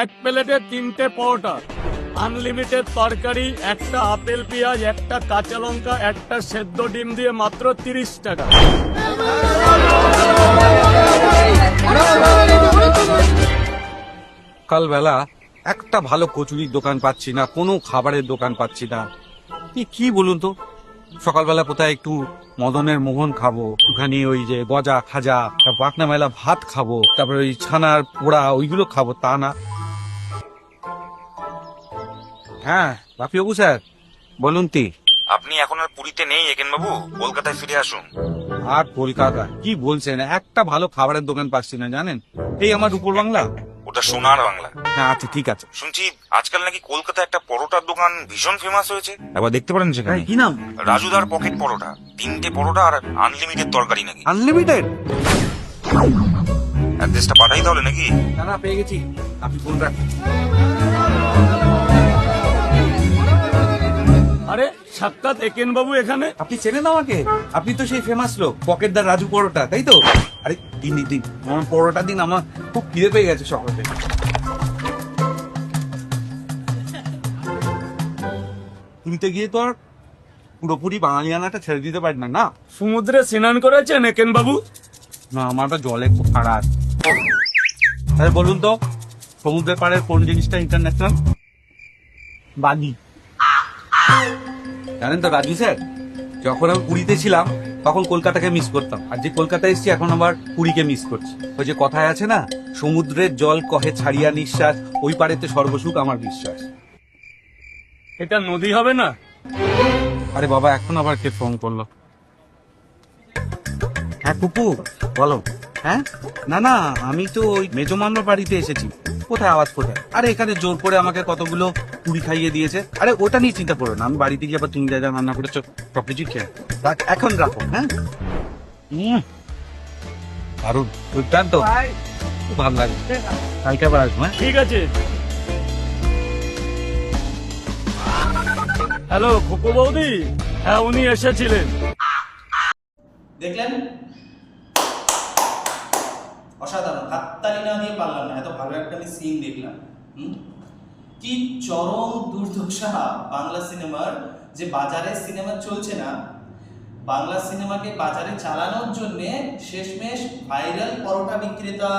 এক প্লেটে 3টে পরোটা, আনলিমিটেড তরকারি, একটা আপেল পেঁয়াজ, একটা কাঁচা লঙ্কা, একটা সেদ্ধ ডিম দিয়ে মাত্র 30 টাকা। সকালবেলা একটা ভালো কচুরির দোকান পাচ্ছি না, কোনো খাবারের দোকান পাচ্ছি না। কি বলুন তো, সকালবেলা কোথায় একটু মদনের মোহন খাবো, একটুখানি ওই যে গজা খাজা, পাকনা মেলা ভাত খাবো, তারপরে ওই ছানার পোড়া ওইগুলো খাবো, তা না। হ্যাঁ বাপিবাবু স্যার বলুন। আপনি এখন আর পুরীতে নেই একেন বাবু, কলকাতায় ফিরে আসুন। আর কলকাতা কি বলছেন, একটা ভালো খাবারের দোকান পাচ্ছি না জানেন। এই আমার উপর বাংলা। ওটা সোনার বাংলা। হ্যাঁ আচ্ছা ঠিক আছে। শুনছি আজকাল নাকি কলকাতায় একটা পরোটার দোকান ভীষণ ফেমাস হয়েছে, একবার দেখতে পারেন সেখানে। কি নাম? রাজুদার পকেট পরোটা, 3টে পরোটা আর আনলিমিটেড তরকারি নাকি। আনলিমিটেড? অ্যাড্রেসটা পাঠাই তাহলে নাকি? না না পেয়ে গেছি, আপনি ফোন রাখুন। আরে সাক্ষাৎ একেন বাবু এখানে? আপনি চেনেন আমাকে? আপনি তো সেই ফেমাস লোক পকেটদার রাজু পরোটা, তাই তো? আরে দিন দিন আমার পরোটা দিন, আমার খুব খিদে পেয়ে গেছে সকালে। তুলতে গিয়ে তো আর পুরোপুরি বাঙালিয়ানাটা ছেড়ে দিতে পারি না। না সমুদ্রে স্নান করেছেন একেন বাবু? না, আমার তো জলে খুব খারাপ। আরে বলুন তো, সমুদ্রের পাড়ের কোন জিনিসটা ইন্টারন্যাশনাল? বালি। জানেন তো রাজু স্যার, যখন আমি পুরীতে ছিলাম তখন কলকাতাকে মিস করতাম, আর যে কলকাতায় এসেছি এখন আবার পুরীকে মিস করছি। ওই যে কথায় আছে না, সমুদ্রের জল কহে ছাড়িয়া নিঃশ্বাস, ওই পাড়েতে সর্বসুখ আমার বিশ্বাস। এটা নদী হবে না? আরে বাবা, এখন আবার কে ফোন করলো? হ্যাঁ কুকু বলো। হ্যাঁ না না, আমি তো ওই মেজো মামার বাড়িতে এসেছি। কোথায় আওয়াজ কোথায়? আরে এখানে জোর করে আমাকে কতগুলো পুরি খাইয়ে দিয়েছে। আরে ওটা নিয়ে চিন্তা করো না, আমি বাড়িতে গিয়ে আবার তুমি যা যা রান্না করেছো সব কিছু খেয়ে এখন রাখো। হ্যাঁ দারুন, দুর্দান্ত, খুব ভালো লাগে। কালকে আবার আসবো। হ্যাঁ ঠিক আছে। হ্যালো খুকু বৌদি, হ্যাঁ উনি এসেছিলেন। দেখলেন? অসাধারণ, হাততালি না দিয়ে পারলাম না, এত ভালো একটা আমি সিন দেখলাম। কি চরম দুর্দশা বাংলা সিনেমার, যে বাজারে সিনেমা চলছে না, বাংলা সিনেমাকে বাজারে চালানোর জন্য শেষমেশ ভাইরাল পরোটা বিক্রেতা,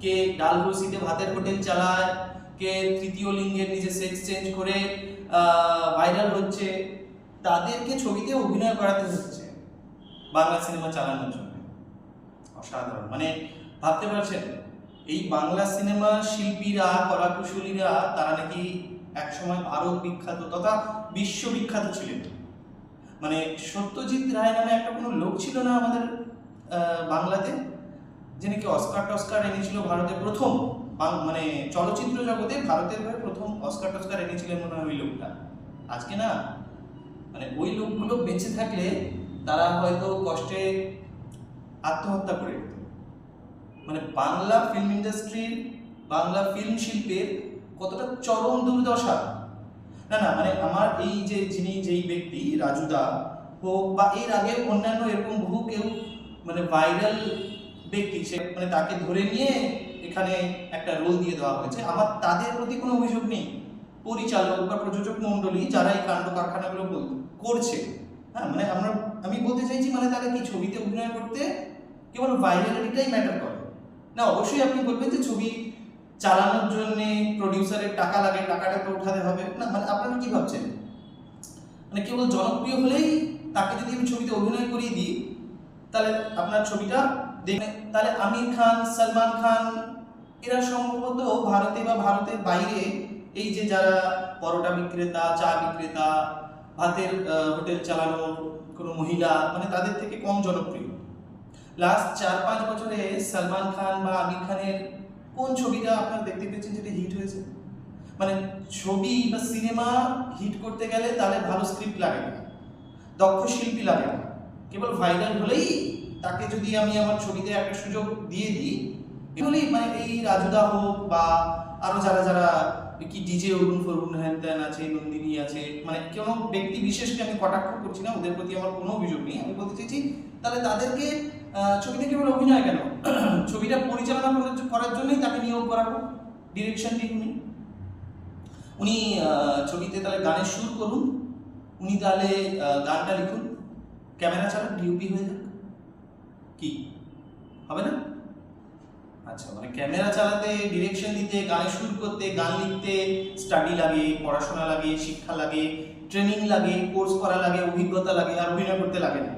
কে ডাল রসিতে ভাতের হোটেল চালায়, কে তৃতীয় লিঙ্গের নিজে সেক্স চেঞ্জ করে ভাইরাল হচ্ছে, তাদেরকে ছবিতে অভিনয় করাতে হচ্ছে বাংলা সিনেমা চালানোর জন্য। অসাধারণ, মানে ভাবতে পারছেন এই বাংলা সিনেমা শিল্পীরা, কলাকুশলীরা, তারা নাকি একসময় ভারত বিখ্যাত তথা বিশ্ববিখ্যাত ছিলেন। মানে সত্যজিৎ রায় নামে একটা কোনো লোক ছিল না আমাদের বাংলাতে, যে নাকি অস্কার টস্কার এনেছিল ভারতের প্রথম, মানে চলচ্চিত্র জগতে ভারতের হয়ে প্রথম অস্কার টস্কার এনেছিলেন মনে হয় ওই লোকটা। আজকে না, মানে ওই লোকগুলো বেঁচে থাকলে তারা হয়তো কষ্টে আত্মহত্যা করে দিত। মানে বাংলা ফিল্ম ইন্ডাস্ট্রির, বাংলা ফিল্ম শিল্পের কতটা চরম দুর্দশা। না না, মানে আমার এই যে যিনি, যেই ব্যক্তি রাজুদা হোক বা এর আগে অন্যান্য এরকম বহু কেউ মানে ভাইরাল ব্যক্তি, সে মানে তাকে ধরে নিয়ে এখানে একটা রোল দিয়ে দেওয়া হয়েছে। আমার তাদের প্রতি কোনো অভিযোগ নেই, পরিচালক বা প্রযোজক মণ্ডলী যারা এই কাণ্ড কারখানাগুলো করছে। হ্যাঁ, মানে আমি বলতে চাইছি, মানে তারা কি ছবিতে অভিনয় করতে কেবল ভাইরালিটিটাই ম্যাটার করে না? অবশ্যই আপনি বলবেন যে ছবি চালানোর জন্য প্রডিউসারের টাকা লাগে, টাকাটা তো উঠাতে হবে না। মানে আপনারা কি ভাবছেন, মানে কেবল জনপ্রিয় হলেই তাকে যদি আমি ছবিতে অভিনয় করিয়ে দিই তাহলে আপনার ছবিটা দেখে, তাহলে আমির খান, সলমান খান এরা সম্ভবত ভারতে বা ভারতের বাইরে এই যে যারা পরোটা বিক্রেতা, চা বিক্রেতা, ভাতের হোটেল চালানো কোনো মহিলা, মানে তাদের থেকে কম জনপ্রিয়। লাস্ট 4-5 বছরে সলমান খান বা আমির খানের কোন ছবিটা আপনারা দেখতে পেয়েছেন যেটা হিট হয়েছে? মানে ছবি বা সিনেমা হিট করতে গেলে তাহলে ভালো স্ক্রিপ্ট লাগে না, দক্ষ শিল্পী লাগে না, কেবল ভাইরাল হলেই তাকে যদি আমি আমার ছবিতে একটা সুযোগ দিয়ে দিই, এগুলোই মানে এই রাজুদা হোক বা আরো যারা যারা কি ডিজে অরুণ ফরুণ হ্যান ত্যান আছে, নন্দিনী আছে, মানে কোনো ব্যক্তি বিশেষকে আমি কটাক্ষ করছি না, ওদের প্রতি আমার কোনো অভিযোগ নেই। আমি বলতে চাইছি তাহলে তাদেরকে ছবিতে কেবল অভিনয় কেন, ছবিটা পরিচালনা করার জন্যই তাকে নিয়োগ করা হোক। ডিরেকশন দিন উনি ছবিতে তাহলে গানের সুর করুন, উনি তাহলে গানটা লিখুন, ক্যামেরা চালান, ডিওপি হয়ে যাক, কি হবে না? আচ্ছা, মানে ক্যামেরা চালাতে, ডিরেকশন দিতে, গানে সুর করতে, গান লিখতে স্টাডি লাগে, পড়াশোনা লাগে, শিক্ষা লাগে, ট্রেনিং লাগে, কোর্স করা লাগে, অভিজ্ঞতা লাগে, আর অভিনয় করতে লাগে না।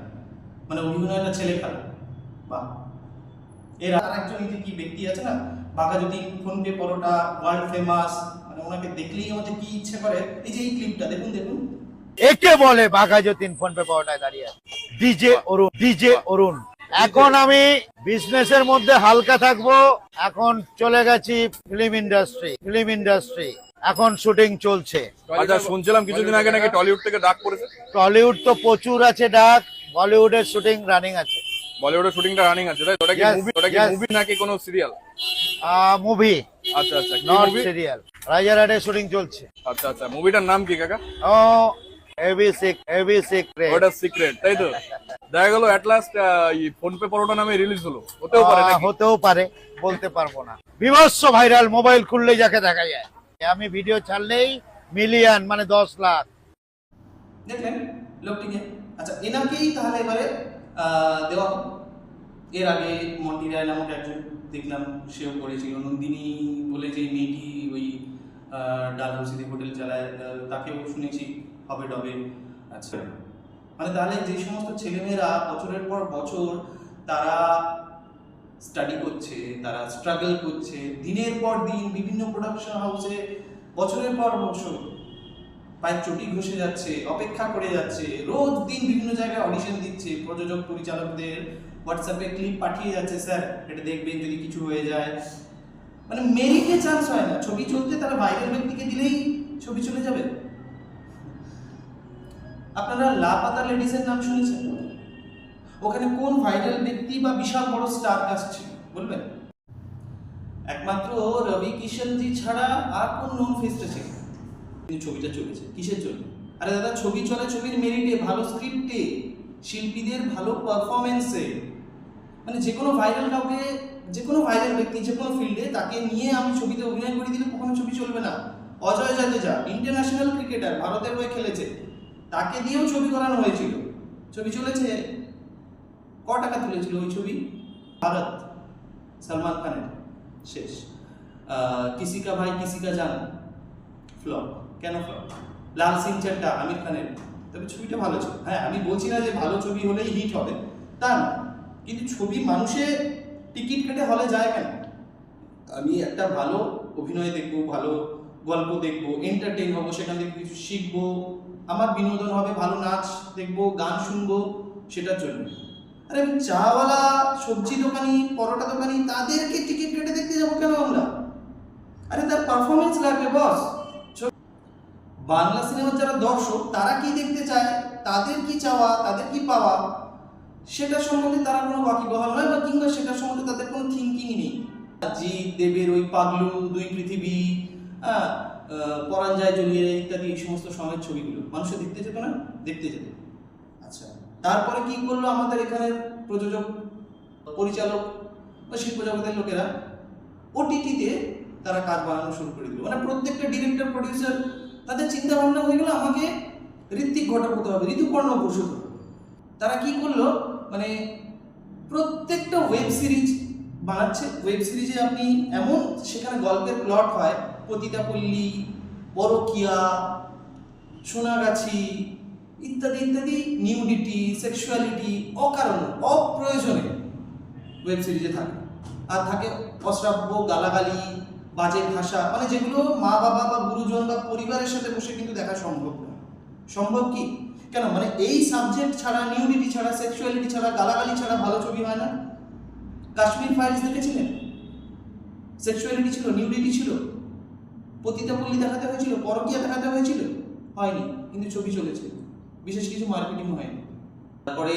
মানে অভিনয়টা ছেলে খেলা। বাহ। এর আর একজন এই যে কি ব্যক্তি আছে না, বাঘাযতীন ফোনপে পরোটা, ওয়ার্ল্ড ফেমাস, মানে ওনাকে দেখলেই আমাদের কি ইচ্ছে করে। এই যে এই ক্লিপটা দেখুন, দেখুন একে বলে বাঘাযতীন ফোন পে পাওয়াটায় দাঁড়িয়ে ডিজে অরুণ। এখন আমি বিজনেসের মধ্যে হালকা থাকবো, এখন চলে গেছি ফিল্ম ইন্ডাস্ট্রি, এখন শুটিং চলছে। আচ্ছা, শুনছিলাম কিছুদিন আগে নাকি টলিউড থেকে ডাক পড়েছে। টলিউড তো প্রচুর আছে ডাক, বলিউডের শুটিং রানিং আছে। বলিউডের শুটিংটা রানিং আছে, তাই? ওটা কি Yes, মুভি? ওটা কি yes. মুভি নাকি কোনো সিরিয়াল? মুভি, আচ্ছা আচ্ছা, কি নট মুভি? সিরিয়াল। রাজারহাটে শুটিং চলছে। আচ্ছা আচ্ছা, মুভিটার নাম কি কাকা? ও হেভি সিক্রেট। ওটা সিক্রেট, তাই তো? দেখা গেল এট লাস্ট ফোন পে পরোটা নামে রিলিজ হলো। হতেও পারে নাকি? হতেও পারে, বলতে পারবো না। বিভৎস ভাইরাল, মোবাইল খুললেই যাকে দেখা যায়। আমি ভিডিও ছাড়লেই মিলিয়ন, মানে 10 লাখ। দেখলেন লোকটিকে। আচ্ছা, এনাকেই তাহলে এবারে দেওয়া হোক। এর আগে মন্টি রায় নামক একজন দেখলাম, সেও করেছিল। নন্দিনী বলে যে মেয়েটি ওই ডালহৌসিতে হোটেল চালায়, তাকেও শুনেছি হবে ডবে। আচ্ছা, মানে তাহলে যে সমস্ত ছেলেমেয়েরা বছরের পর বছর তারা স্টাডি করছে, তারা স্ট্রাগল করছে, দিনের পর দিন বিভিন্ন প্রোডাকশন হাউসে বছরের পর বছর পায়ের চটি ঘষে যাচ্ছে, অপেক্ষা করে যাচ্ছে, রোজ দিন বিভিন্ন জায়গায় অডিশন দিচ্ছে, প্রযোজক পরিচালকদের হোয়াটসঅ্যাপে ক্লিপ পাঠিয়ে যাচ্ছে, স্যার এটা দেখবেন যদি কিছু হয়ে যায়। মানে মেরিটে চান্স হয় না, ছবি চলতে তারা ভাইরাল ব্যক্তিকে দিলেই ছবি চলে যাবে। আপনারা লাপাতা লেডিসের নাম শুনেছেন? ওখানে কোন ভাইরাল ব্যক্তি বা বিশাল বড় স্টার কাস্ট ছিল বলবেন? একমাত্র রবি কিষণজি ছাড়া আর কোন নোন ফেসটা ছিল? কিন্তু ছবিটা চলেছে কিসের জন্য? আরে দাদা, ছবি চলে ছবির মেরিটে, ভালো স্ক্রিপ্টে, শিল্পীদের ভালো পারফরমেন্সে। মানে যে কোনো ভাইরাল কাউকে, যে কোনো ভাইরাল ব্যক্তি যে কোনো ফিল্ডে, তাকে নিয়ে আমি ছবিতে অভিনয় করে দিলে কখনো ছবি চলবে না। অজয় জাদেজা ইন্টারন্যাশনাল ক্রিকেটার, ভারতের হয়ে খেলেছে, তাকে দিয়েও ছবি করানো হয়েছিল, ছবি চলেছে। ক টাকা তুলেছিল ওই ছবি? ভারত, সলমান খানের, শেষ। কিসি কা ভাই কিসি কা জান, ফ্লপ। কেন ফ্লপ? লাল সিং চাড্ডা, আমির খানের, তবে ছবিটা ভালো ছিল। হ্যাঁ, আমি বলছি না যে ভালো ছবি হলেই হিট হবে, তা না, কিন্তু ছবি মানুষে টিকিট কেটে হলে যায় কেন? আমি একটা ভালো অভিনয় দেখবো, ভালো গল্প দেখবো, এন্টারটেইন হবো, সেখান থেকে কিছু শিখবো, আমার বিনোদন হবে, ভালো নাচ দেখবো, গান শুনবো, সেটার জন্য। আরে আমি চাওয়ালা, সবজি দোকানি, পরোটা দোকানি, তাদেরকে টিকিট কেটে দেখতে যাবো কেন আমরা? আরে তার পারফরমেন্স লাগবে বস। বাংলা সিনেমার যারা দর্শক, তারা কি দেখতে চায়, তাদের কি চাওয়া, তাদের কি পাওয়া, সেটা সম্বন্ধে তারা কোনো ওয়াকিবহাল নয়, বা কিংবা সেটার সম্বন্ধে তাদের কোনো থিঙ্কিংই নেই। জিৎ দেবের ওই পাগলু, দুই পৃথিবী, পরাঞ্জয় জ্বলিয়ে ইত্যাদি, এই সমস্ত সময়ের ছবিগুলো মানুষে দেখতে যেত না? দেখতে যেত। আচ্ছা, তারপরে কি করলো আমাদের এখানের প্রযোজক, পরিচালক বা শিল্প জগতের লোকেরা? ওটিটিতে তারা কাজ বানানো শুরু করে দিল। মানে প্রত্যেকটা ডিরেক্টর, প্রডিউসার, তাদের চিন্তা ভাবনা হয়ে গেল আমাকে ঋত্বিক ঘটক হতে হবে, ঋতুপর্ণ ঘোষ হতে হবে। তারা কি করলো, মানে প্রত্যেকটা ওয়েব সিরিজ বানাচ্ছে। ওয়েব সিরিজে আপনি এমন, সেখানে গল্পের প্লট হয় পতিতাপল্লী, পরকিয়া, সোনাগাছি ইত্যাদি ইত্যাদি, নিউডিটি, সেক্সুয়ালিটি, অকারণে, অপ্রয়োজনে ওয়েব সিরিজে থাকে। আর থাকে অশ্রাব্য, গালাগালি, বাজে ভাষা, মানে যেগুলো মা বাবা বা গুরুজন বা পরিবারের সাথে বসে কিন্তু দেখা সম্ভব না। সম্ভব কি? কেন? মানে এই সাবজেক্ট ছাড়া, নিউডিটি ছাড়া, সেক্সুয়ালিটি ছাড়া, গালাগালি ছাড়া ভালো ছবি হয় না। কাশ্মীর ফাইলস দেখেছিলেন? সেক্সুয়ালিটি ছিল, নিউডিটি ছিল, পতিতাপল্লী দেখাতে হয়েছিল, পরকীয়া দেখাতে হয়েছিল, হয়নি, কিন্তু ছবি চলেছে, বিশেষ কিছু মার্কেটিং হয়নি। তারপরে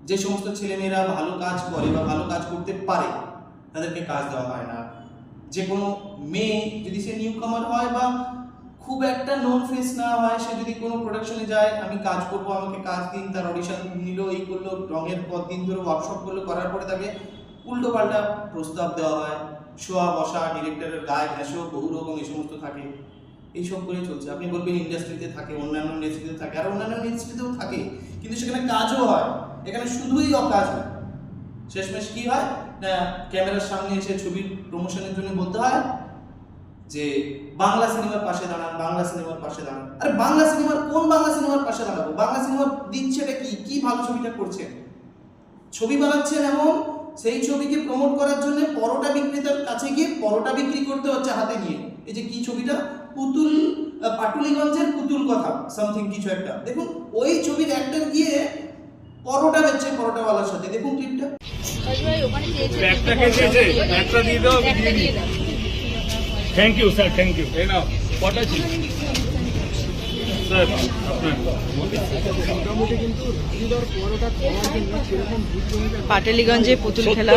যে সমস্ত ছেলেমেয়েরা ভালো কাজ করে বা ভালো কাজ করতে পারে, তাদেরকে কাজ দেওয়া হয় না। যে কোনো মেয়ে যদি সে নিউ কামার হয় বা খুব একটা নোন ফেস না হয়, সে যদি কোনো প্রোডাকশনে যায়, আমি কাজ করবো, আমাকে কাজ দিন, তার অডিশন নিল, এই করলো, রঙের পর দিন ধরে ওয়ার্কশপ করলো, করার পরে তাকে উল্টো পাল্টা প্রস্তাব দেওয়া হয়, শোয়া বসা, ডিরেক্টরের গায়ে ঘেঁষো, বহু রকম এই সমস্ত থাকে, এইসব করে চলছে। আপনি বলবেন ইন্ডাস্ট্রিতে থাকে, অন্যান্য ইন্ডাস্ট্রিতে থাকে, আর অন্যান্য ইন্ডাস্ট্রিতেও থাকে, কিন্তু সেখানে কাজও হয়, এখানে শুধুই অকাজ হয়। শেষমেশ কি হয় না, ক্যামেরার সামনে এসে ছবির প্রমোশনের জন্য বলতে হয় যে বাংলা সিনেমার পাশে দাঁড়ান, বাংলা সিনেমার পাশে দাঁড়ান। আরে বাংলা সিনেমার কোন বাংলা সিনেমার পাশে দাঁড়াবো? বাংলা সিনেমা দিচ্ছেটা কি? কি ভালো ছবিটা করছেন? ছবি বানাচ্ছেন এমন, সেই ছবিকে প্রমোট করার জন্য পরোটা বিক্রেতার কাছে গিয়ে পরোটা বিক্রি করতে হচ্ছে হাতে নিয়ে। এই যে কি ছবিটা, পুতুল, পাটুলিগঞ্জের পুতুল কথা সামথিং কিছু একটা, দেখুন ওই ছবির অ্যাক্টর গিয়ে পরোটা বেচছে পরোটাওয়ালার সাথে, দেখুন ক্লিপটা। একটা কে দিয়েছে, একটা দিয়ে দাও, আমি দিয়ে দিই। Thank you sir, thank you. এই নাও কটা ছিল স্যার আপনার? পাটালিগঞ্জে পুতুল খেলা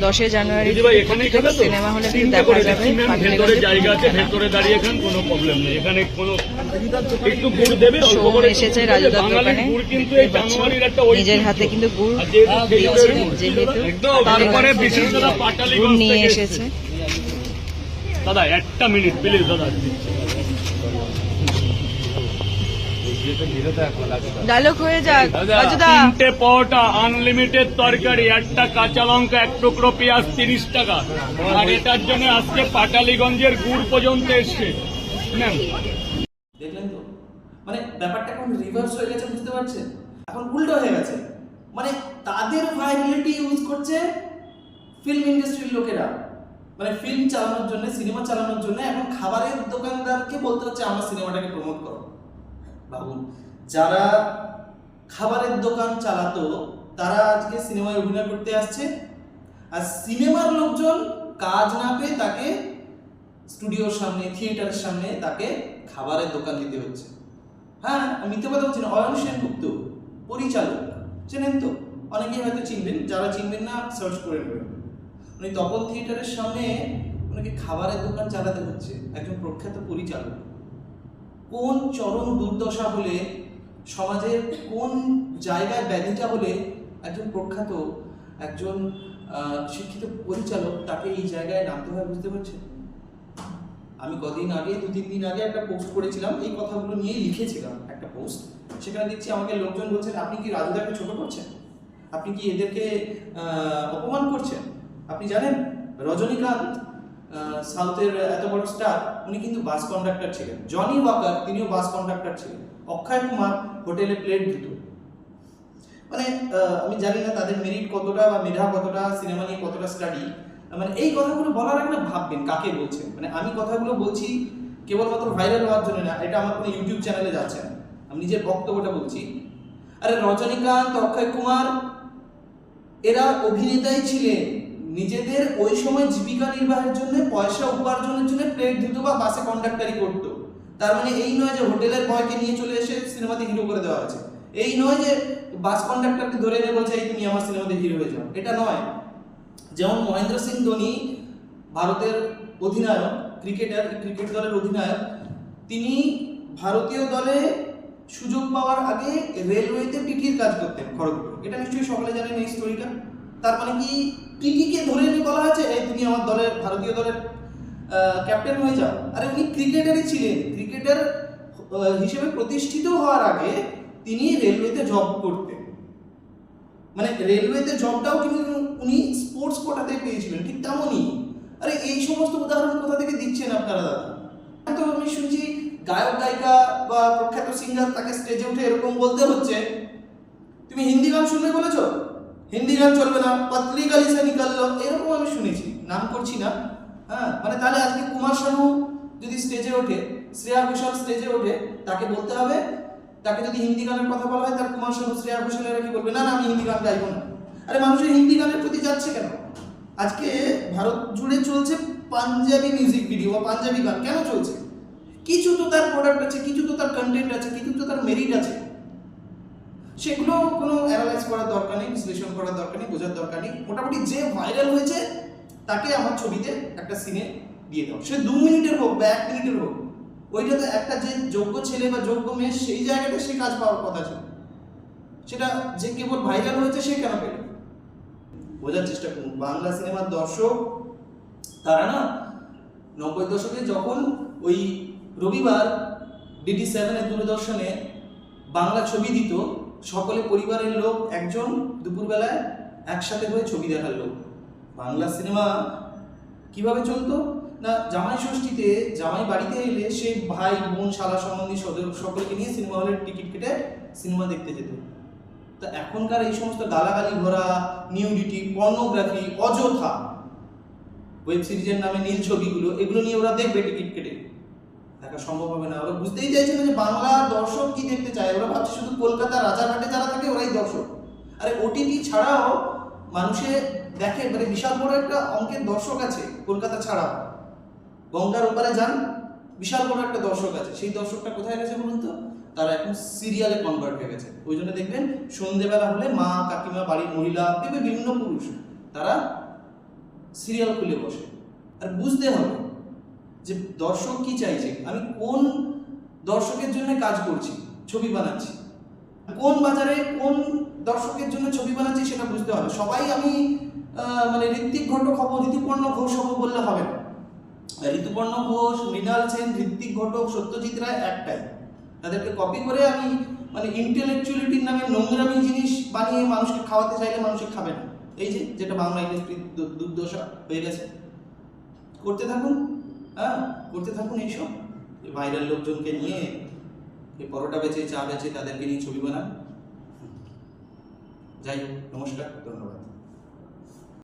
10 জানুয়ারি দিদি ভাই এখানেই খাবে তো? সিনেমা হলে দেখা যাবে। ভেতরে জায়গা আছে, ভেতরে দাঁড়িয়ে খান, কোনো প্রবলেম নেই। এখানে কোনো একটু গুড় দেবে, অল্প সোম করে এসেছে রাজুদার বাঙালির দোকানে, গুড় কিন্তু এই জানুয়ারির একটা নিজের হাতে কিন্তু গুড় আর যেহেতু দিয়েছে, খেজুরের যেহেতু একদম। তারপরে বিশেষত গুড় পাটালিগঞ্জ নিয়ে থেকে এসেছে। দাদা একটা মিনিট প্লিজ দাদা। ডায়লগ হয়ে যাক রাজুদা। 3টে পরোটা, আনলিমিটেড তরকারি, একটা কাঁচা লঙ্কা, 1 টুকরো পেঁয়াজ 30 টাকা। আর এটার জন্য আজকে পাটালিগঞ্জের গুড় পর্যন্ত এসছে। নেন। দেখলেন তো, মানে ব্যাপারটা এখন রিভার্স হয়ে গেছে, বুঝতে পারছেন? এখন উল্টো হয়ে গেছে, মানে তাদের ভাইরালিটি ইউজ করছে ফিল্ম ইন্ডাস্ট্রির লোকেরা, মানে ফিল্ম চালানোর জন্য, সিনেমা চালানোর জন্য এখন খাবারের দোকানদারকে বলতে হচ্ছে আমার সিনেমাটাকে প্রমোট করো। ভাবুন, যারা খাবারের দোকান চালাতো তারা আজকে সিনেমায় অভিনয় করতে আসছে, আর সিনেমার লোকজন কাজ না পেয়ে তাকে স্টুডিওর সামনে, থিয়েটারের সামনে তাকে খাবারের দোকান দিতে হচ্ছে। হ্যাঁ, আমি মিথ্যে কথা বলছি না। অয়ন সেনগুপ্ত পরিচালক, চেনেন তো? অনেকেই হয়তো চিনবেন, যারা চিনবেন না সার্চ করে নেবেন। উনি তপন থিয়েটারের সামনে ওনাকে খাবারের দোকান চালাতে হচ্ছে, একজন প্রখ্যাত পরিচালক। কোন চরম দুর্দশা হলে, সমাজের কোন জায়গায় ব্যাধিটা হলে একজন প্রখ্যাত, একজন শিক্ষিত পরিচালক তাকে এই জায়গায় নামতে হয়, বুঝতে পারছেন? আমি কদিন আগে, 2-3 দিন আগে একটা পোস্ট করেছিলাম, এই কথাগুলো নিয়েই লিখেছিলাম একটা পোস্ট। সেখানে দেখছি আমাকে লোকজন বলছেন, আপনি কি রাজুদাকে ছোট করছেন? আপনি কি এদেরকে অপমান করছেন? আপনি জানেন রজনীকান্ত সাউথের এত বড় স্টার, উনি কিন্তু বাস কন্ডাক্টর ছিলেন। জনি ওয়াকার, তিনিও বাস কন্ডাক্টর ছিলেন। অক্ষয় কুমার হোটেলে প্লেট দিত। মানে আমি জানি না তাদের মেরিট কতটা বা মেধা কতটা, সিনেমা নিয়ে কতটা স্টাডি। মানে এই কথাগুলো বলার আগে না ভাববেন কাকে বলছেন। মানে আমি কথাগুলো বলছি কেবলমাত্র ভাইরাল হওয়ার জন্য না, এটা আমার কোনো ইউটিউব চ্যানেলে যাচ্ছে না, আমি নিজের বক্তব্যটা বলছি। আরে রজনীকান্ত, অক্ষয় কুমার এরা অভিনেতাই ছিলেন, নিজেদের ওই সময় জীবিকা নির্বাহের জন্য, পয়সা উপার্জনের জন্য প্লেট ধুতো বা বাসে কন্ডাক্টারি করতো। তার মানে এই নয় যে হোটেলের বয়কে নিয়ে চলে এসে সিনেমাতে হিরো করে দেওয়া হয়েছে। এই নয় যে বাস কন্ডাক্টরকে ধরে এনে বলছে এই তুমি আমার সিনেমাতে হিরো হয়ে যাও, এটা নয়। যেমন মহেন্দ্র সিং ধোনি ভারতের অধিনায়ক, ক্রিকেটার, ক্রিকেট দলের অধিনায়ক, তিনি ভারতীয় দলে সুযোগ পাওয়ার আগে রেলওয়েতে টিটির কাজ করতেন খড়গপুরে। এটা নিশ্চয়ই সকলে জানেন এই স্টোরিটা। তার মানে কি টিটিকে ধরে এনে বলা হয়েছে এই তুমি আমার দলের, ভারতীয় দলের ক্যাপ্টেন হয়ে যাও? আরে উনি ক্রিকেটারই ছিলেন। ক্রিকেটার হিসেবে প্রতিষ্ঠিত হওয়ার আগে তিনি রেলওয়েতে জব করতেন। মানে রেলওয়েতে জবটাও কিন্তু উনি স্পোর্টস কোটাতে পেয়েছিলেন, ঠিক তেমনই। আরে এই সমস্ত উদাহরণ কোথা থেকে দিচ্ছেন আপনারা দাদা? তো আমি শুনছি গায়ক গায়িকা বা প্রখ্যাত সিঙ্গার তাকে স্টেজে উঠে এরকম বলতে হচ্ছে, তুমি হিন্দি গান শুনবে বলেছো, হিন্দি গান চলবে না, পতলি গালি সে নিকাললো, এরকম আমি শুনেছি, নাম করছি না। হ্যাঁ, মানে তাহলে আজকে কুমার শানু যদি স্টেজে ওঠে, শ্রেয়া ঘোষাল স্টেজে ওঠে, তাকে বলতে হবে, তাকে যদি হিন্দি গানের কথা বলা হয়, তার কুমার শানু, শ্রেয়া ঘোষালেরা কি বলবে, না না আমি হিন্দি গান গাইবো না। আরে মানুষের হিন্দি গানের প্রতি যাচ্ছে কেন? আজকে ভারত জুড়ে চলছে পাঞ্জাবি মিউজিক ভিডিও বা পাঞ্জাবি গান, কেন চলছে? কিছু তো তার প্রোডাক্ট আছে, কিছু তো তার কন্টেন্ট আছে, কিছু তো তার মেরিট আছে। সেগুলো কোনো অ্যানালাইজ করার দরকার নেই, বিশ্লেষণ করার দরকার নেই, বোঝার দরকার নেই। মোটামুটি যে ভাইরাল হয়েছে তাকে আমার ছবিতে একটা সিনে দিয়ে দাও, সে 2 মিনিটের হোক বা 1 মিনিটের হোক। ওইটাতে একটা যে যোগ্য ছেলে বা যোগ্য মেয়ে, সেই জায়গাটা সে কাজ পাওয়ার কথা ছিল, সেটা যে কেবল ভাইরাল হয়েছে সে কেন পেল? বোঝার চেষ্টা করুন। বাংলা সিনেমার দর্শক তারা না 90 দশকে যখন ওই রবিবার DD7 এর দূরদর্শনে বাংলা ছবি দিত, সকলে পরিবারের লোক একজন দুপুরবেলায় একসাথে হয়ে ছবি দেখার লোক। বাংলা সিনেমা কিভাবে চলতো না, জামাই ষষ্ঠীতে জামাই বাড়িতে এলে সে ভাই বোন শালা সম্বন্ধী সকলকে নিয়ে সিনেমা হলের টিকিট কেটে সিনেমা দেখতে যেত। তা এখনকার এই সমস্ত গালাগালি ভরা নিউডিটি, পর্নোগ্রাফি, অযথা ওয়েব সিরিজের নামে নীল ছবিগুলো, এগুলো নিয়ে ওরা দেখবে টিকিট কেটে? দেখা সম্ভব হবে না। ওরা বুঝতেই চাইছে না যে বাংলা দর্শক কি দেখতে চায়। ওরা ভাবছে শুধু কলকাতা রাজারহাটে যারা থাকে ওরাই দর্শক। আরে ওটিটি ছাড়াও মানুষে দেখে, মানে বিশাল বড় একটা অঙ্কের দর্শক আছে কলকাতা ছাড়াও। গঙ্গার ওপারে যান, বিশাল বড় একটা দর্শক আছে। সেই দর্শকটা কোথায় গেছে বলুন তো? তারা এখন সিরিয়ালে কনভার্ট হয়ে গেছে। ওই জন্য দেখবেন সন্ধ্যেবেলা হলে মা, কাকিমা, বাড়ির মহিলা, বিভিন্ন পুরুষ তারা সিরিয়াল খুলে বসে। আর বুঝতে হবে যে দর্শক কি চাইছে, আমি কোন দর্শকের জন্য কাজ করছি, ছবি বানাচ্ছি, কোন বাজারে কোন দর্শকের জন্য ছবি বানাচ্ছি সেটা বুঝতে হবে। সবাই আমি মানে ঋত্বিক ঘটক হব, ঋতুপর্ণ ঘোষ হব বললে হবে না। ঋতুপর্ণ ঘোষ, মৃণাল সেন, ঋত্বিক ঘটক, সত্যজিৎ রায় একটাই। তাদেরকে কপি করে আমি মানে ইন্টেলেকচুয়ালিটির নামে নোংরামি জিনিস বানিয়ে মানুষকে খাওয়াতে চাইলে মানুষকে খাবে না। এই যে যেটা বাংলা ইন্ডাস্ট্রির দুর্দশা হয়ে গেছে। করতে থাকুন, হ্যাঁ করতে থাকুন এইসব ভাইরাল লোকজনকে নিয়ে, এই পরোটা বেচে, চা বেচে তাদেরকে নিয়ে ছবি বানান। যাই হোক, নমস্কার, ধন্যবাদ।